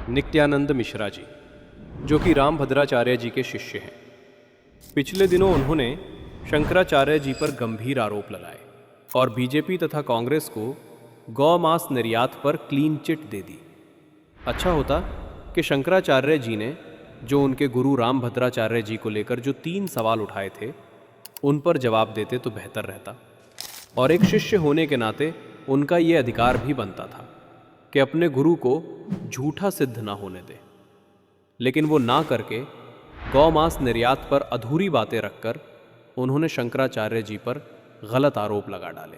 नित्यानंद मिश्रा जी, जो कि रामभद्राचार्य जी के शिष्य हैं। पिछले दिनों उन्होंने शंकराचार्य जी पर गंभीर आरोप लगाए और बीजेपी तथा कांग्रेस को गौ मांस निर्यात पर क्लीन चिट दे दी। अच्छा होता कि शंकराचार्य जी ने जो उनके गुरु रामभद्राचार्य जी को लेकर जो 3 सवाल उठाए थे उन पर जवाब देते तो बेहतर रहता, और एक शिष्य होने के नाते उनका ये अधिकार भी बनता था कि अपने गुरु को झूठा सिद्ध ना होने दे। लेकिन वो ना करके गौ मांस निर्यात पर अधूरी बातें रखकर उन्होंने शंकराचार्य जी पर गलत आरोप लगा डाले।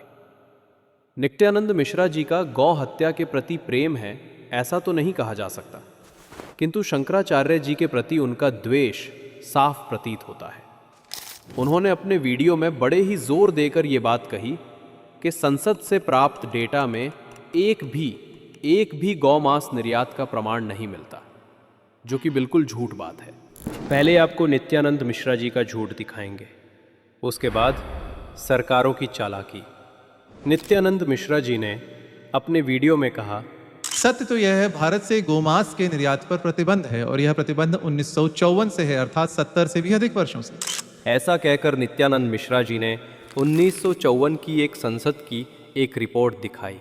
नित्यानंद मिश्रा जी का गौ हत्या के प्रति प्रेम है ऐसा तो नहीं कहा जा सकता, किंतु शंकराचार्य जी के प्रति उनका द्वेष साफ प्रतीत होता है। उन्होंने अपने वीडियो में बड़े ही जोर देकर ये बात कही कि संसद से प्राप्त डेटा में एक भी गौ मांस निर्यात का प्रमाण नहीं मिलता, जो कि बिल्कुल झूठ बात है। पहले आपको नित्यानंद मिश्रा जी का झूठ दिखाएंगे, उसके बाद सरकारों की चालाकी। नित्यानंद मिश्रा जी ने अपने वीडियो में कहा, सत्य तो यह है, भारत से गोमांस के निर्यात पर प्रतिबंध है और यह प्रतिबंध 1954 से है, अर्थात 70 से भी अधिक वर्षों से। ऐसा कहकर नित्यानंद मिश्रा जी ने 1954 की एक संसद की एक रिपोर्ट दिखाई,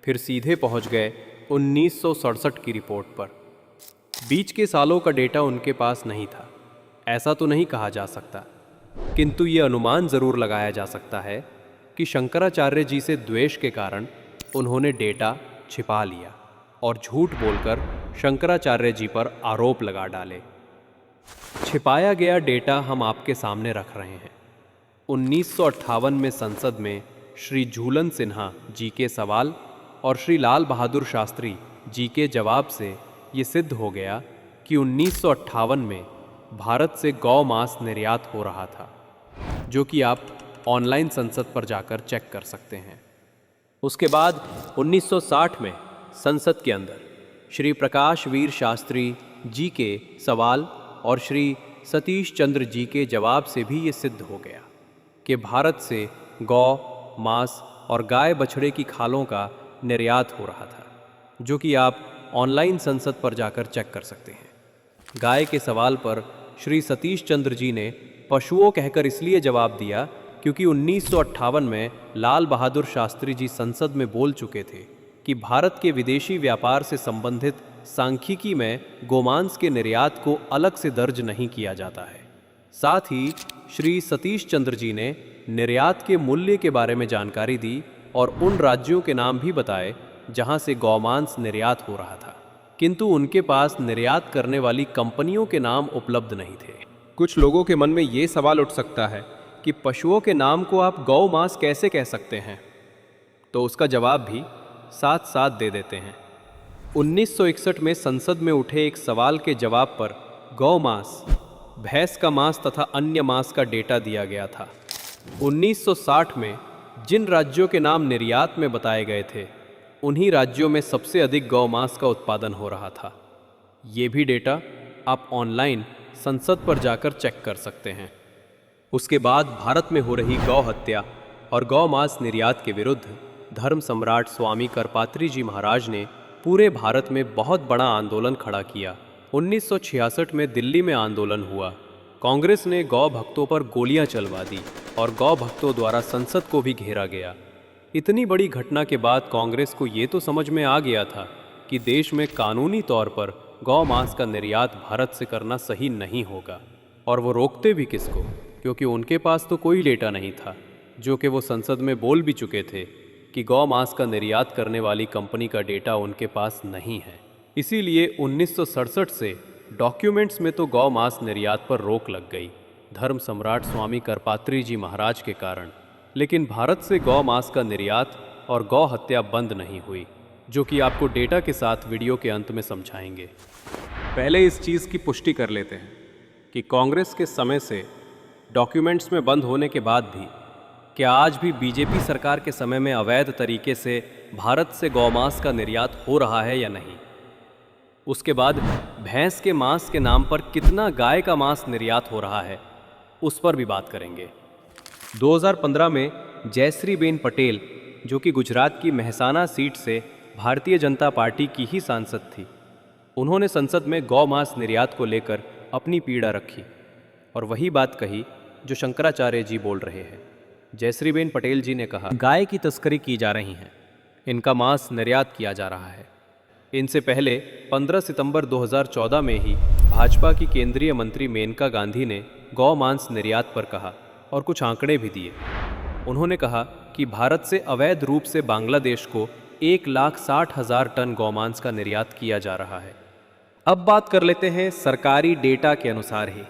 फिर सीधे पहुंच गए 1967 की रिपोर्ट पर। बीच के सालों का डेटा उनके पास नहीं था, ऐसा तो नहीं कहा जा सकता, किंतु ये अनुमान ज़रूर लगाया जा सकता है कि शंकराचार्य जी से द्वेष के कारण उन्होंने डेटा छिपा लिया और झूठ बोलकर शंकराचार्य जी पर आरोप लगा डाले। छिपाया गया डेटा हम आपके सामने रख रहे हैं। 1958 में संसद में श्री झूलन सिन्हा जी के सवाल और श्री लाल बहादुर शास्त्री जी के जवाब से ये सिद्ध हो गया कि 1958 में भारत से गौ मांस निर्यात हो रहा था, जो कि आप ऑनलाइन संसद पर जाकर चेक कर सकते हैं। उसके बाद 1960 में संसद के अंदर श्री प्रकाश वीर शास्त्री जी के सवाल और श्री सतीश चंद्र जी के जवाब से भी ये सिद्ध हो गया कि भारत से गौ मांस और गाय बछड़े की खालों का निर्यात हो रहा था, जो कि आप ऑनलाइन संसद पर जाकर चेक कर सकते हैं। गाय के सवाल पर श्री सतीश चंद्र जी ने पशुओं कहकर इसलिए जवाब दिया क्योंकि 1958 में लाल बहादुर शास्त्री जी संसद में बोल चुके थे कि भारत के विदेशी व्यापार से संबंधित सांख्यिकी में गोमांस के निर्यात को अलग से दर्ज नहीं किया जाता है। साथ ही श्री सतीश चंद्र जी ने निर्यात के मूल्य के बारे में जानकारी दी और उन राज्यों के नाम भी बताए जहां से गौमांस निर्यात हो रहा था, किंतु उनके पास निर्यात करने वाली कंपनियों के नाम उपलब्ध नहीं थे। कुछ लोगों के मन में ये सवाल उठ सकता है कि पशुओं के नाम को आप गौ मांस कैसे कह सकते हैं, तो उसका जवाब भी साथ साथ दे देते हैं। 1961 में संसद में उठे एक सवाल के जवाब पर गौ मांस, भैंस का मांस तथा अन्य मांस का डेटा दिया गया था। 1960 में जिन राज्यों के नाम निर्यात में बताए गए थे उन्हीं राज्यों में सबसे अधिक गौ मांस का उत्पादन हो रहा था। ये भी डेटा आप ऑनलाइन संसद पर जाकर चेक कर सकते हैं। उसके बाद भारत में हो रही गौ हत्या और गौ मांस निर्यात के विरुद्ध धर्म सम्राट स्वामी करपात्री जी महाराज ने पूरे भारत में बहुत बड़ा आंदोलन खड़ा किया। 1966 में दिल्ली में आंदोलन हुआ। कांग्रेस ने गौ भक्तों पर गोलियां चलवा दी और गौ भक्तों द्वारा संसद को भी घेरा गया। इतनी बड़ी घटना के बाद कांग्रेस को ये तो समझ में आ गया था कि देश में कानूनी तौर पर गौ मांस का निर्यात भारत से करना सही नहीं होगा, और वो रोकते भी किसको, क्योंकि उनके पास तो कोई डेटा नहीं था, जो कि वो संसद में बोल भी चुके थे कि गौ मांस का निर्यात करने वाली कंपनी का डेटा उनके पास नहीं है। इसीलिए 1967 से डॉक्यूमेंट्स में तो गौ मांस निर्यात पर रोक लग गई धर्म सम्राट स्वामी करपात्री जी महाराज के कारण, लेकिन भारत से गौ मांस का निर्यात और गौ हत्या बंद नहीं हुई, जो कि आपको डेटा के साथ वीडियो के अंत में समझाएंगे। पहले इस चीज़ की पुष्टि कर लेते हैं कि कांग्रेस के समय से डॉक्यूमेंट्स में बंद होने के बाद भी क्या आज भी बीजेपी सरकार के समय में अवैध तरीके से भारत से गौमांस का निर्यात हो रहा है या नहीं। उसके बाद भैंस के मांस के नाम पर कितना गाय का मांस निर्यात हो रहा है, उस पर भी बात करेंगे। 2015 में जयश्रीबेन पटेल, जो कि गुजरात की मेहसाना सीट से भारतीय जनता पार्टी की ही सांसद थी, उन्होंने संसद में गौ मांस निर्यात को लेकर अपनी पीड़ा रखी और वही बात कही जो शंकराचार्य जी बोल रहे हैं। जयश्रीबेन पटेल जी ने कहा, गाय की तस्करी की जा रही है, इनका मांस निर्यात किया जा रहा है। इनसे पहले 15 सितंबर 2014 में ही भाजपा की केंद्रीय मंत्री मेनका गांधी ने गौ मांस निर्यात पर कहा और कुछ आंकड़े भी दिए। उन्होंने कहा कि भारत से अवैध रूप से बांग्लादेश को 1,60,000 टन गौमांस का निर्यात किया जा रहा है। अब बात कर लेते हैं सरकारी डेटा के अनुसार ही।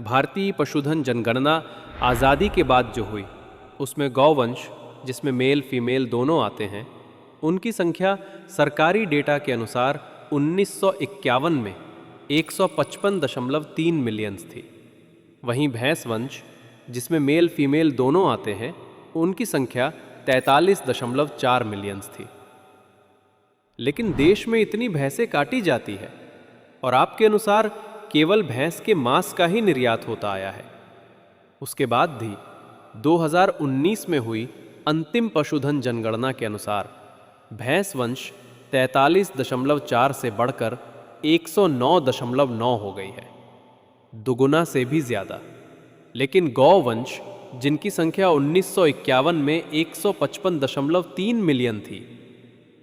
भारतीय पशुधन जनगणना आज़ादी के बाद जो हुई, उसमें गौवंश, जिसमें मेल फीमेल दोनों आते हैं, उनकी संख्या सरकारी डेटा के अनुसार 1951 में 155.3 मिलियन थी। वहीं भैंस वंश, जिसमें मेल फीमेल दोनों आते हैं, उनकी संख्या 43.4 मिलियन थी। लेकिन देश में इतनी भैंसें काटी जाती है और आपके अनुसार केवल भैंस के मांस का ही निर्यात होता आया है। उसके बाद भी 2019 में हुई अंतिम पशुधन जनगणना के अनुसार भैंस वंश 43.4 से बढ़कर 109.9 हो गई है, दुगुना से भी ज़्यादा। लेकिन गौवंश, जिनकी संख्या 1951 में 155.3 मिलियन थी,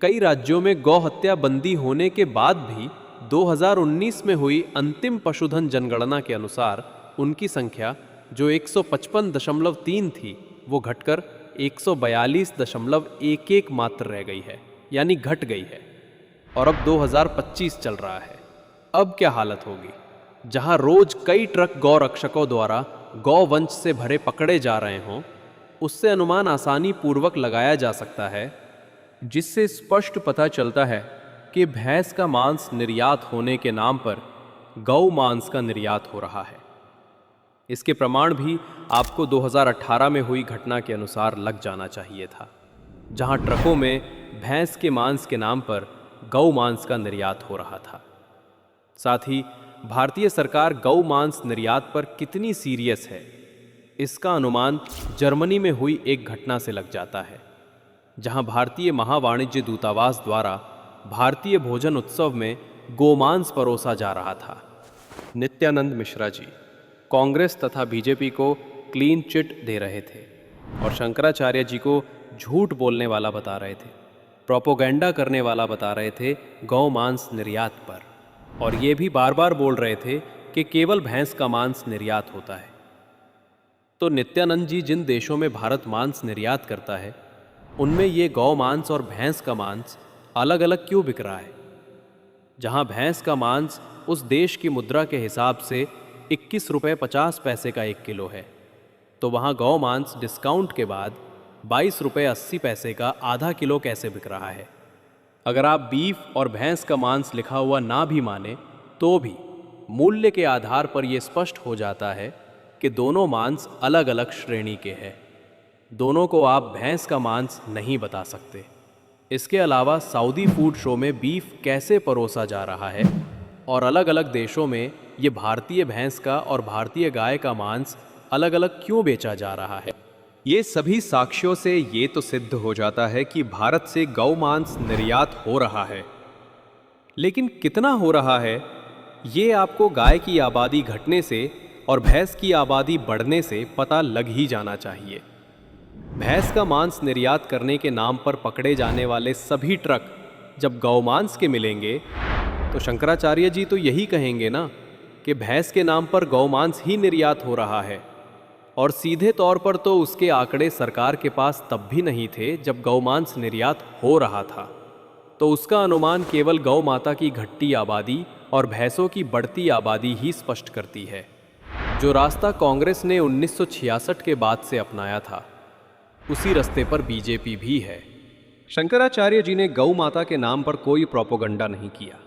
कई राज्यों में गौ हत्या बंदी होने के बाद भी 2019 में हुई अंतिम पशुधन जनगणना के अनुसार उनकी संख्या जो 155.3 थी, वो घटकर 142.11 मात्र रह गई है, यानी घट गई है। और अब 2025 चल रहा है। अब क्या हालत होगी? जहां रोज कई ट्रक गौ रक्षकों द्वारा गौवंश से भरे पकड़े जा रहे हों, उससे अनुमान आसानी पूर्वक लगाया जा सकता है, जिससे स्पष्ट पता चलता है कि भैंस का मांस निर्यात होने के नाम पर गौ मांस का निर्यात हो रहा है। इसके प्रमाण भी आपको 2018 में हुई घटना के अनुसार लग जाना चाहिए था, जहां ट्रकों में भैंस के मांस के नाम पर गौ मांस का निर्यात हो रहा था। साथ ही भारतीय सरकार गौ मांस निर्यात पर कितनी सीरियस है, इसका अनुमान जर्मनी में हुई एक घटना से लग जाता है, जहां भारतीय महावाणिज्य दूतावास द्वारा भारतीय भोजन उत्सव में गोमांस परोसा जा रहा था। नित्यानंद मिश्रा जी कांग्रेस तथा बीजेपी को क्लीन चिट दे रहे थे और शंकराचार्य जी को झूठ बोलने वाला बता रहे थे, प्रोपोगेंडा करने वाला बता रहे थे गौ मांस निर्यात पर, और ये भी बार बार बोल रहे थे कि केवल भैंस का मांस निर्यात होता है। तो नित्यानंद जी जिन देशों में भारत मांस निर्यात करता है, उनमें ये गौ मांस और भैंस का मांस अलग अलग क्यों बिक रहा है? जहां भैंस का मांस उस देश की मुद्रा के हिसाब से 21 रुपये 50 पैसे का 1 किलो है, तो वहां गौ मांस डिस्काउंट के बाद 22 रुपये 80 पैसे का आधा किलो कैसे बिक रहा है? अगर आप बीफ और भैंस का मांस लिखा हुआ ना भी माने, तो भी मूल्य के आधार पर यह स्पष्ट हो जाता है कि दोनों मांस अलग अलग श्रेणी के हैं। दोनों को आप भैंस का मांस नहीं बता सकते। इसके अलावा सऊदी फूड शो में बीफ कैसे परोसा जा रहा है और अलग अलग देशों में ये भारतीय भैंस का और भारतीय गाय का मांस अलग अलग क्यों बेचा जा रहा है? ये सभी साक्ष्यों से ये तो सिद्ध हो जाता है कि भारत से गौ मांस निर्यात हो रहा है। लेकिन कितना हो रहा है, ये आपको गाय की आबादी घटने से और भैंस की आबादी बढ़ने से पता लग ही जाना चाहिए। भैंस का मांस निर्यात करने के नाम पर पकड़े जाने वाले सभी ट्रक जब गौमांस के मिलेंगे, तो शंकराचार्य जी तो यही कहेंगे ना कि भैंस के नाम पर गौमांस ही निर्यात हो रहा है। और सीधे तौर पर तो उसके आंकड़े सरकार के पास तब भी नहीं थे जब गौमांस निर्यात हो रहा था, तो उसका अनुमान केवल गौ माता की घटती आबादी और भैंसों की बढ़ती आबादी ही स्पष्ट करती है। जो रास्ता कांग्रेस ने 1966 के बाद से अपनाया था, उसी रास्ते पर बीजेपी भी है। शंकराचार्य जी ने गौ माता के नाम पर कोई प्रोपोगंडा नहीं किया।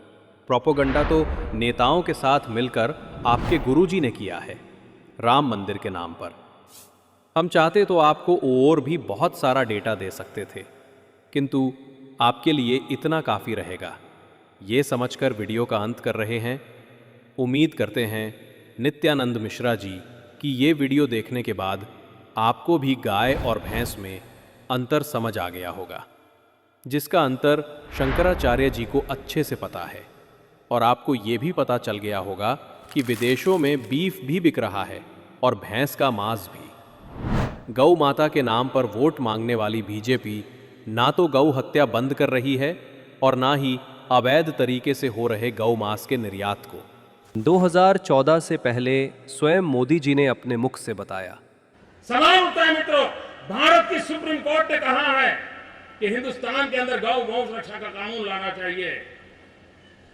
प्रोपोगंडा तो नेताओं के साथ मिलकर आपके गुरुजी ने किया है, राम मंदिर के नाम पर। हम चाहते तो आपको और भी बहुत सारा डेटा दे सकते थे, किंतु आपके लिए इतना काफ़ी रहेगा। ये समझकर वीडियो का अंत कर रहे हैं। उम्मीद करते हैं नित्यानंद मिश्रा जी कि ये वीडियो देखने के बाद आपको भी गाय और भैंस में अंतर समझ आ गया होगा, जिसका अंतर शंकराचार्य जी को अच्छे से पता है। और आपको ये भी पता चल गया होगा कि विदेशों में बीफ भी बिक रहा है और भैंस का मांस भी। गौ माता के नाम पर वोट मांगने वाली बीजेपी ना तो गौ हत्या बंद कर रही है और ना ही अवैध तरीके से हो रहे गौ मांस के निर्यात को। 2014 से पहले स्वयं मोदी जी ने अपने मुख से बताया। सवाल उठता है मित्रों, भारत की सुप्रीम कोर्ट ने कहा है कि हिंदुस्तान के अंदर गौ वंश रक्षा का कानून लाना चाहिए,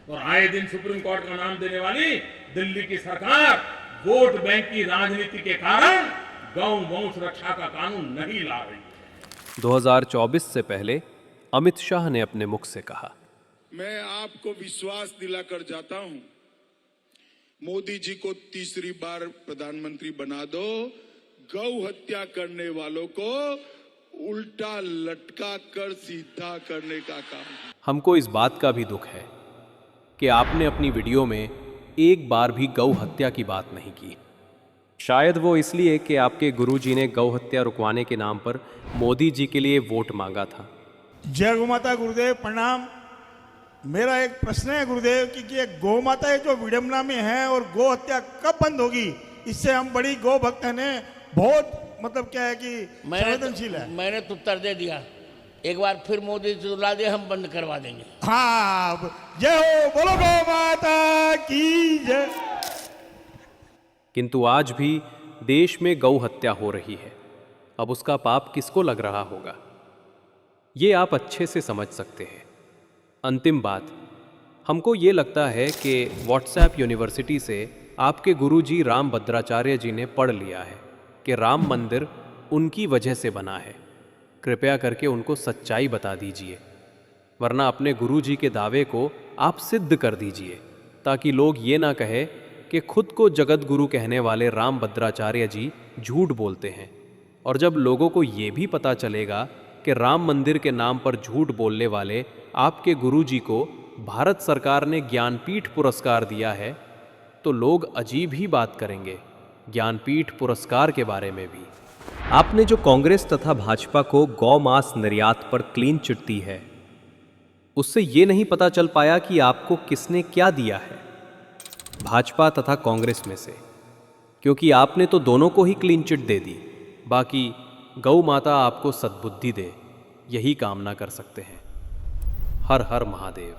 और आए दिन सुप्रीम कोर्ट का नाम देने वाली दिल्ली की सरकार वोट बैंक की राजनीति के कारण गौ वंश रक्षा का कानून नहीं ला रही है। 2024 से पहले अमित शाह ने अपने मुख से कहा, मैं आपको विश्वास दिलाकर जाता हूं, मोदी जी को तीसरी बार प्रधानमंत्री बना दो, गौ हत्या करने वालों को उल्टा लटका कर सीधा करने का काम। हमको इस बात का भी दुख है कि आपने अपनी वीडियो में एक बार भी गौ हत्या की बात नहीं की। शायद वो इसलिए कि आपके गुरुजी ने गौ हत्या रुकवाने के नाम पर मोदी जी के लिए वोट मांगा था। जय गौ माता गुरुदेव, प्रणाम। मेरा एक प्रश्न है गुरुदेव कि ये गौ माता है जो विडंबना में है और गौ हत्या कब बंद होगी? इससे हम बड़ी गौ भक्त हैं, बहुत मतलब क्या है कि संवेदनशील है। मैंने तो उत्तर दे दिया, एक बार फिर मोदी जी बुला दे, हम बंद करवा देंगे। हाँ, जय हो, बोलो गौ माता की जय। किंतु आज भी देश में गौ हत्या हो रही है। अब उसका पाप किसको लग रहा होगा, ये आप अच्छे से समझ सकते हैं। अंतिम बात, हमको ये लगता है कि व्हाट्सएप यूनिवर्सिटी से आपके गुरुजी राम भद्राचार्य जी ने पढ़ लिया है कि राम मंदिर उनकी वजह से बना है। कृपया करके उनको सच्चाई बता दीजिए, वरना अपने गुरुजी के दावे को आप सिद्ध कर दीजिए, ताकि लोग ये ना कहे कि खुद को जगत गुरु कहने वाले राम भद्राचार्य जी झूठ बोलते हैं। और जब लोगों को ये भी पता चलेगा कि राम मंदिर के नाम पर झूठ बोलने वाले आपके गुरुजी को भारत सरकार ने ज्ञानपीठ पुरस्कार दिया है, तो लोग अजीब ही बात करेंगे ज्ञानपीठ पुरस्कार के बारे में भी। आपने जो कांग्रेस तथा भाजपा को गौ मांस निर्यात पर क्लीन चिट दी है, उससे ये नहीं पता चल पाया कि आपको किसने क्या दिया है, भाजपा तथा कांग्रेस में से, क्योंकि आपने तो दोनों को ही क्लीन चिट दे दी। बाकी गौ माता आपको सद्बुद्धि दे, यही कामना कर सकते हैं। हर हर महादेव।